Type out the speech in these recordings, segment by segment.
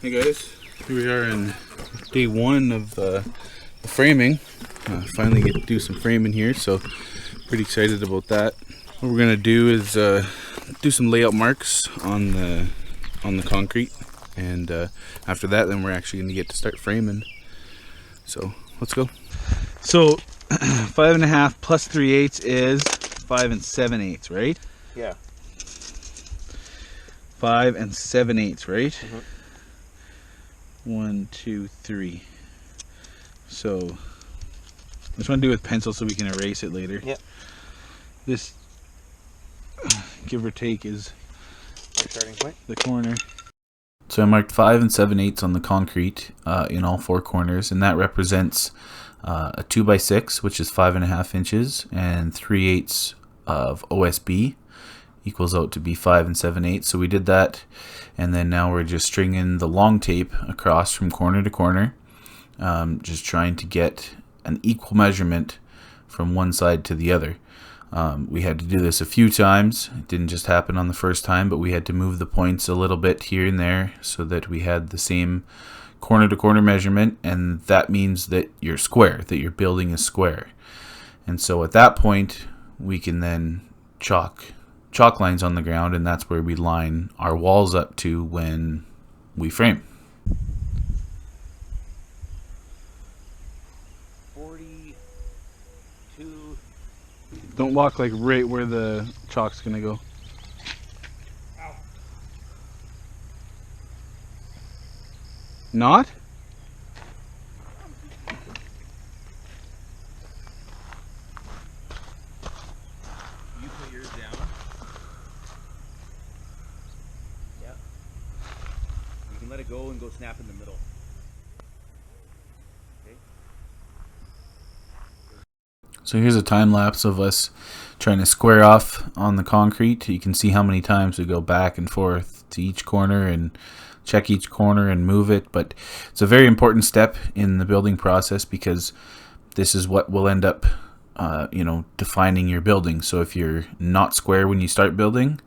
Hey guys, here we are in day one of the framing. Finally get to do some framing here, so pretty excited about that. What we're gonna do is do some layout marks on the concrete, and after that, then we're actually gonna get to start framing. So let's go. So 5.5 plus 3/8 is 5 7/8, right? Yeah. 5 7/8, right? Mm-hmm. 1, 2, 3. So I just want to do it with pencil so we can erase it later. Yep. This, give or take, is Your starting point. the corner. So I marked 5 7/8 on the concrete in all four corners, and that represents a 2x6, which is 5.5 inches, and 3/8 of OSB equals out to be 5 7/8. So we did that, and then now we're just stringing the long tape across from corner to corner, just trying to get an equal measurement from one side to the other. We had to do this a few times. It didn't just happen on the first time, but we had to move the points a little bit here and there so that we had the same corner to corner measurement, and that means that you're square, that your building is square. And so at that point we can then chalk lines on the ground, and that's where we line our walls up to when we frame. 42. Don't walk like right where the chalk's gonna go. Ow. Not? You put yours down. Yeah. You can let it go and go snap in the middle. Okay. So here's a time lapse of us trying to square off on the concrete. You can see how many times we go back and forth to each corner and check each corner and move it. But it's a very important step in the building process, because this is what will end up defining your building. So if you're not square when you start building,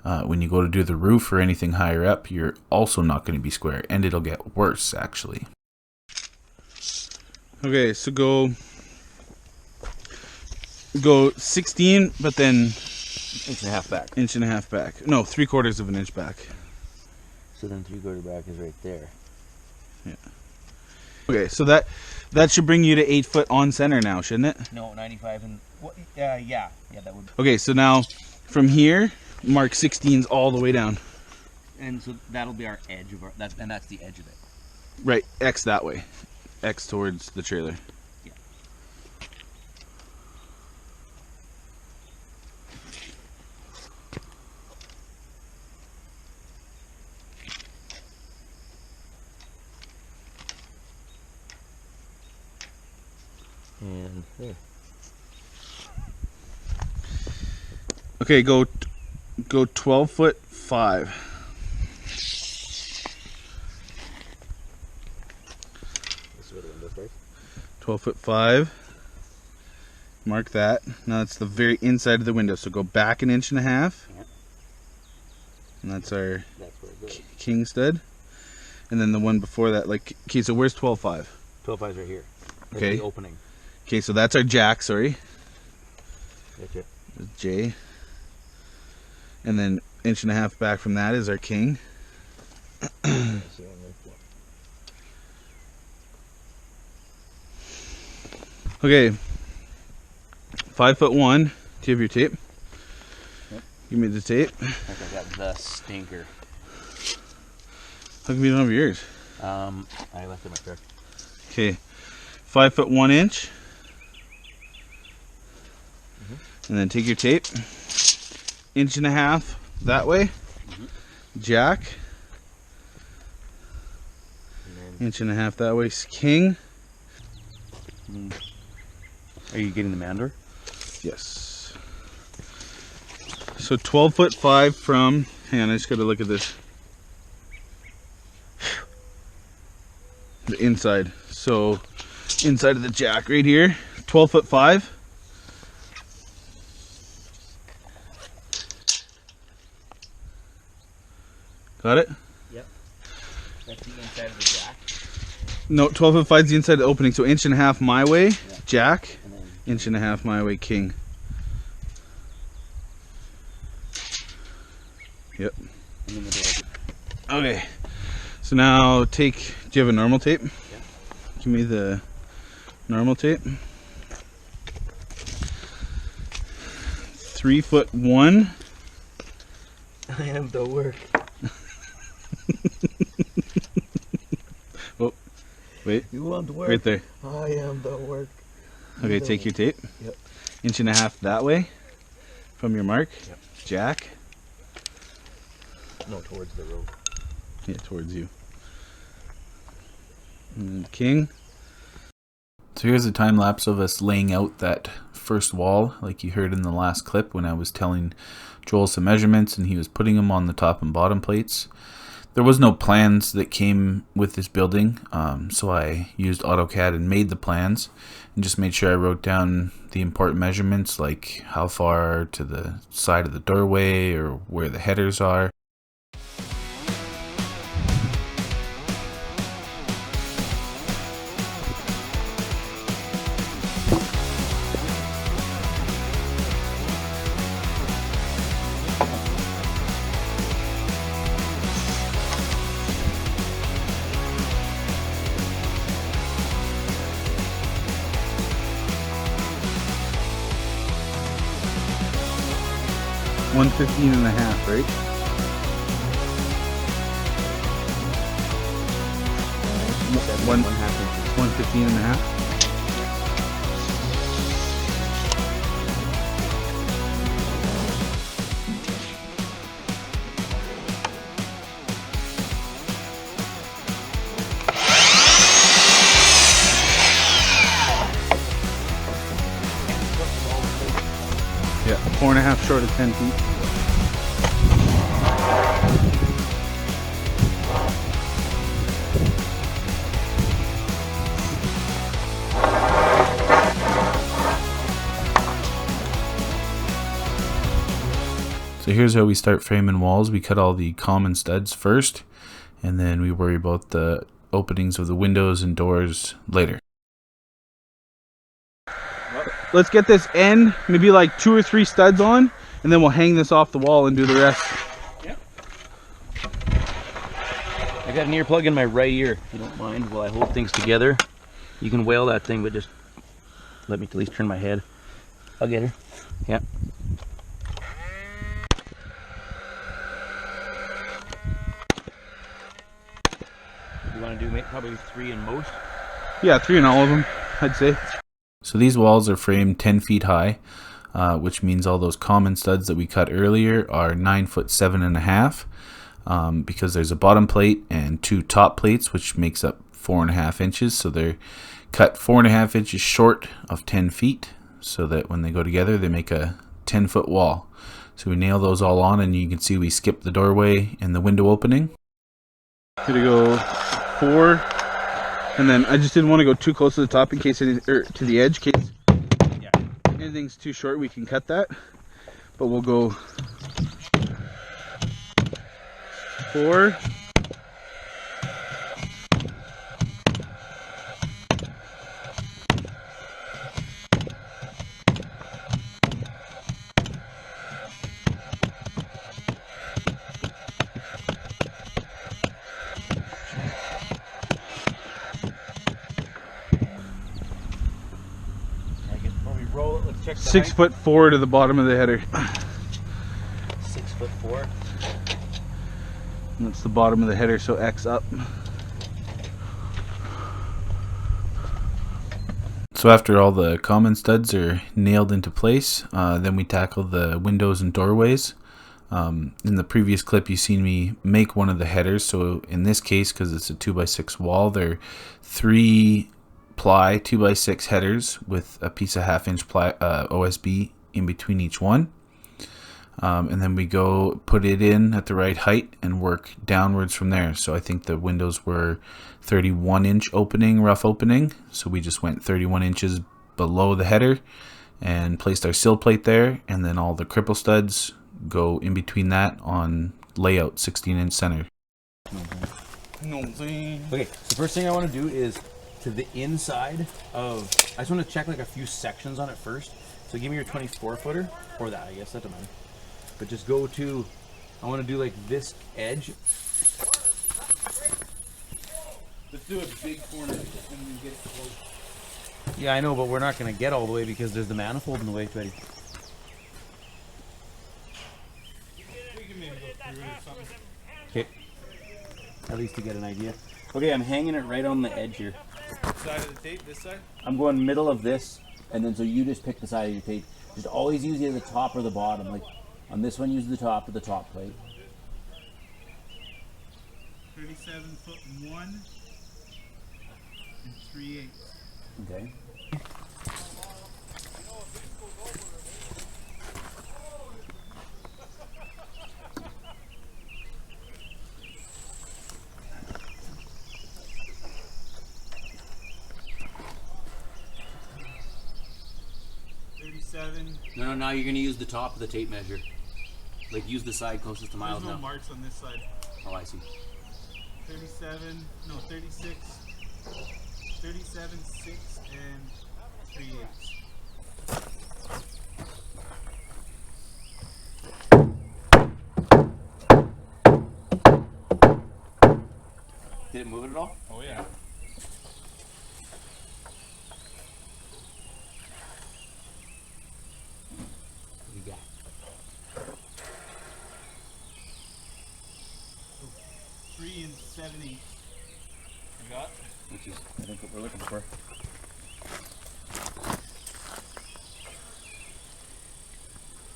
when you go to do the roof or anything higher up, you're also not going to be square, and it'll get worse actually. Okay, so go 16, but then 1.5 back. 1.5 back. No, 3/4 of an inch back. So then 3/4 back is right there. Yeah. Okay, so that should bring you to 8 foot on center now, shouldn't it? No, 95 and what? Yeah, that would. Okay, so now from here, mark 16s all the way down. And so that'll be our edge of our. That's the edge of it. Right, X that way. X towards the trailer. Yeah. And there. Okay, go 12 foot 5. This is where the window starts. 12 foot 5. Mark that. Now that's the very inside of the window. So go back 1.5 inches. Yeah. And that's our That's where it goes. king stud. And then the one before that, like, okay, so where's 12.5? 12.5 is right here. That's Okay. the opening. Okay, so that's our jack, sorry. That's it. J. And then 1.5 inches back from that is our king. Okay. 5'1". Do you have your tape? Yep. Give me the tape. I think I got the stinker. How come you don't have yours? I left it in my truck. Okay. 5'1" inch. And then take your tape. 1.5 inches that way. Jack. 1.5 inches that way. King. Are you getting the mandor? Yes. So 12'5" from. Hang on, I just gotta look at this. The inside. So inside of the jack right here. 12'5". Got it? Yep. That's the inside of the jack. No, 12 foot 5 is the inside of the opening. So 1.5 my way, Yeah. jack. And then 1.5 my way, king. Yep. and then the door. Okay. So now take. Do you have a normal tape? Yeah. Give me the normal tape. 3'1". I am the work. Oh, wait. You want work? Right there. I am the work. Okay, take your tape. Yep. 1.5 that way from your mark. Yep. Jack. No, towards the road. Yeah, towards you. And king. So here's a time lapse of us laying out that first wall, like you heard in the last clip when I was telling Joel some measurements and he was putting them on the top and bottom plates. There was no plans that came with this building, so I used AutoCAD and made the plans and just made sure I wrote down the important measurements, like how far to the side of the doorway or where the headers are. $115.5, right? One 115.5. Yeah, 4.5 short of 10 feet. So here's how we start framing walls. We cut all the common studs first, and then we worry about the openings of the windows and doors later. Let's get this end, maybe like 2 or 3 studs on, and then we'll hang this off the wall and do the rest. Yep. I got an ear plug in my right ear, if you don't mind, while I hold things together. You can whale that thing, but just let me at least turn my head. I'll get her. Yep. You want to do probably 3 in most? Yeah, 3 in all of them, I'd say. So these walls are framed 10 feet high, which means all those common studs that we cut earlier are 9 foot 7.5, because there's a bottom plate and 2 top plates, which makes up 4.5 inches. So they're cut 4.5 inches short of 10 feet, so that when they go together, they make a 10-foot wall. So we nail those all on, and you can see we skip the doorway and the window opening. Gonna go 4, and then I just didn't want to go too close to the top in case it, or to the edge, in case anything's too short. We can cut that, but we'll go 4. Roll it. Let's check the 6'4" to the bottom of the header. 6'4". And that's the bottom of the header, so X up. So after all the common studs are nailed into place, then we tackle the windows and doorways. In the previous clip, you seen me make one of the headers. So in this case, because it's a 2x6 wall, they're 3 ply 2x6 headers with a piece of 1/2 inch ply OSB in between each one. And then we go put it in at the right height and work downwards from there. So I think the windows were 31 inch opening, rough opening. So we just went 31 inches below the header and placed our sill plate there. And then all the cripple studs go in between that on layout 16 inch center. You know what I'm saying? Okay, the first thing I want to do is to the inside of, I just want to check like a few sections on it first. So give me your 24 footer, or that, I guess, that doesn't matter. But just go to, I want to do like this edge. Let's do a big corner and then get it close. Yeah, I know, but we're not going to get all the way because there's the manifold in the way, buddy. Okay. At least to get an idea. Okay, I'm hanging it right on the edge here. Side of the tape, this side? I'm going middle of this, and then so you just pick the side of your tape. Just always use either the top or the bottom. Like on this one, use the top of the top plate. 37'1" and 3/8. Okay. No, now you're going to use the top of the tape measure. Like use the side closest to miles There's no now. marks on this side. Oh, I see. 36, 37.6 and 3/8. Did it move it at all? Oh yeah. You got. 3 7/8. You got? Which is, I think, what we're looking for.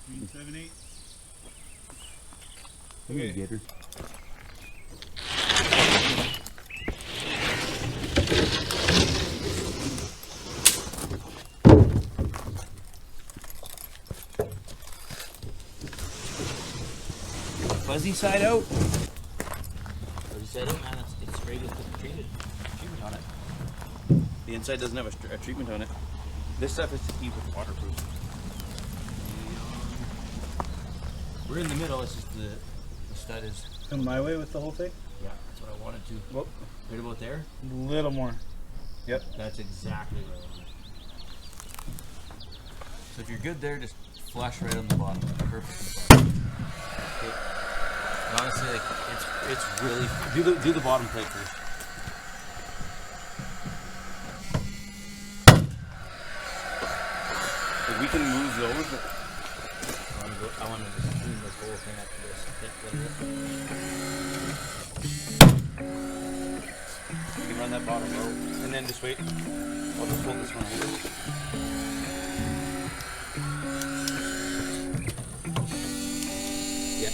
3 7/8. Okay. Gator. Fuzzy side out. Fuzzy side out, man. It's straight with the treatment on it. The inside doesn't have a treatment on it. This stuff is to keep it waterproof. We're in the middle. It's just the stud is. Come my way with the whole thing? Yeah, that's what I wanted to. Whoop. Right about there. A little more. Yep. That's exactly what I wanted. So if you're good there, just flush right on the bottom. Perfect on the bottom. Okay. And honestly, like it's really do the bottom plate first. Like we can move those, but I want to just clean this whole thing up to this. You can run that bottom low, and then just wait. I'll just pull this one over. Yeah.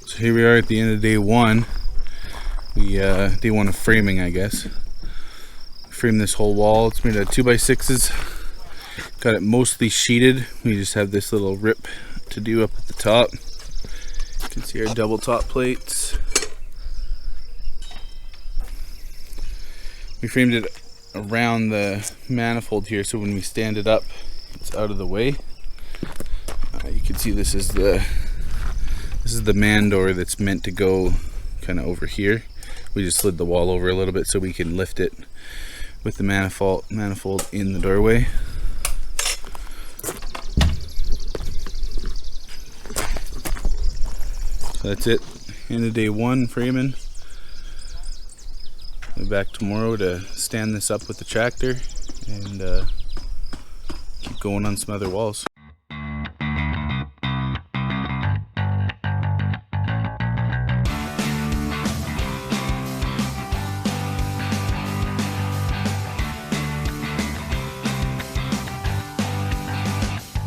So here we are at the end of day one. Day one of framing, I guess. Frame this whole wall. It's made of 2x6s. Got it mostly sheeted. We just have this little rip to do up at the top. You can see our double top plates. We framed it around the manifold here, so when we stand it up, it's out of the way. You can see this is the man door that's meant to go kind of over here. We just slid the wall over a little bit so we can lift it with the manifold in the doorway. So that's it. End of day one framing. We'll be back tomorrow to stand this up with the tractor and keep going on some other walls.